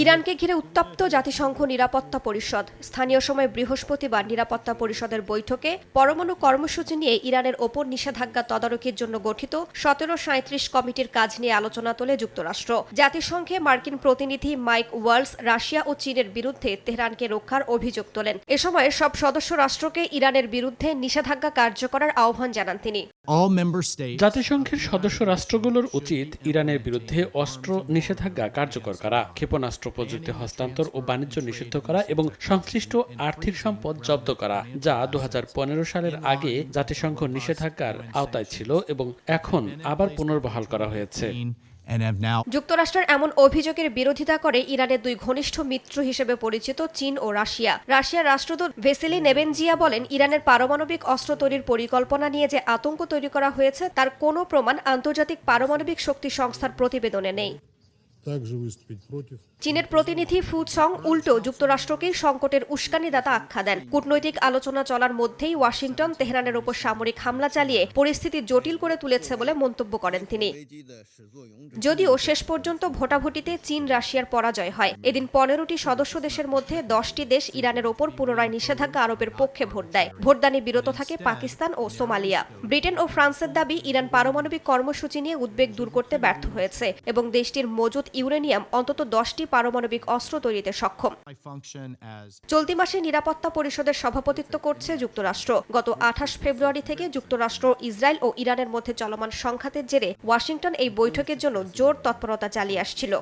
ইরানকে ঘিরে উত্তপ্ত জাতিসংঘ নিরাপত্তা পরিষদ। স্থানীয় সময় বৃহস্পতিবার নিরাপত্তা পরিষদের বৈঠকে পরমাণু কর্মসূচি নিয়ে ইরানের ওপর নিষেধাজ্ঞা তদারকির জন্য গঠিত 1737 কমিটির কাজ নিয়ে আলোচনা তোলে যুক্তরাষ্ট্র। জাতিসংঘে মার্কিন প্রতিনিধি মাইক ওয়ালস রাশিয়া ও চীনের বিরুদ্ধে তেহরানকে রক্ষার অভিযোগ তোলেন। এ সময় সব সদস্য রাষ্ট্রকে ইরানের বিরুদ্ধে নিষেধাজ্ঞা কার্যকরার আহ্বান জানান তিনি। জাতিসংঘের সদস্য রাষ্ট্রগুলোর উচিত ইরানের বিরুদ্ধে অস্ত্র নিষেধাজ্ঞা কার্যকর করা, ক্ষেপণাস্ত্র প্রযুক্তি হস্তান্তর ও বাণিজ্য নিষিদ্ধ করা এবং সংশ্লিষ্ট আর্থিক সম্পদ জব্দ করা, যা 2015 সালের আগে জাতিসংঘ নিষেধাজ্ঞার আওতায় ছিল এবং এখন আবার পুনর্বহাল করা হয়েছে। যুক্তরাষ্ট্রের এমন অভিযোগের বিরোধিতা করে ইরানের দুই ঘনিষ্ঠ মিত্র হিসেবে পরিচিত চীন ও রাশিয়া। রাশিয়ার রাষ্ট্রদূত ভেসিলি নেবেনজিয়া বলেন, ইরানের পারমাণবিক অস্ত্র তৈরির পরিকল্পনা নিয়ে যে আতঙ্ক তৈরি করা হয়েছে তার কোনো প্রমাণ আন্তর্জাতিক পারমাণবিক শক্তি সংস্থার প্রতিবেদনে নেই। চীনের প্রতিনিধি ফু চং উল্টো যুক্তরাষ্ট্রকেই সংকটের উস্কানিদাতা আখ্যা দেন। কূটনৈতিক আলোচনা চলার মধ্যেই ওয়াশিংটন তেহরানের ওপর সামরিক হামলা চালিয়ে পরিস্থিতি জটিল করে তুলেছে বলে মন্তব্য করেন তিনি। যদিও শেষ পর্যন্ত ভোটাভুটিতে চীন রাশিয়ার পরাজয় হয়। এদিন 15টি সদস্য দেশের মধ্যে 10টি দেশ ইরানের ওপর পুনরায় নিষেধাজ্ঞা আরোপের পক্ষে ভোট দেয়। ভোটদানে বিরত থাকে পাকিস্তান ও সোমালিয়া। ব্রিটেন ও ফ্রান্সের দাবি, ইরান পারমাণবিক কর্মসূচি নিয়ে উদ্বেগ দূর করতে ব্যর্থ হয়েছে এবং দেশটির মজুত ইউরেনিয়াম অন্তত 10টি পারমাণবিক অস্ত্র তৈরিতে সক্ষম। চলতি মাসে নিরাপত্তা পরিষদের সভাপতিত্ব করছে যুক্তরাষ্ট্র। গত 28 ফেব্রুয়ারি থেকে যুক্তরাষ্ট্র, ইসরায়েল ও ইরানের মধ্যে চলমান সংঘাতের জেরে ওয়াশিংটন এই বৈঠকের জন্য জোর তৎপরতা চালিয়ে আসছিল।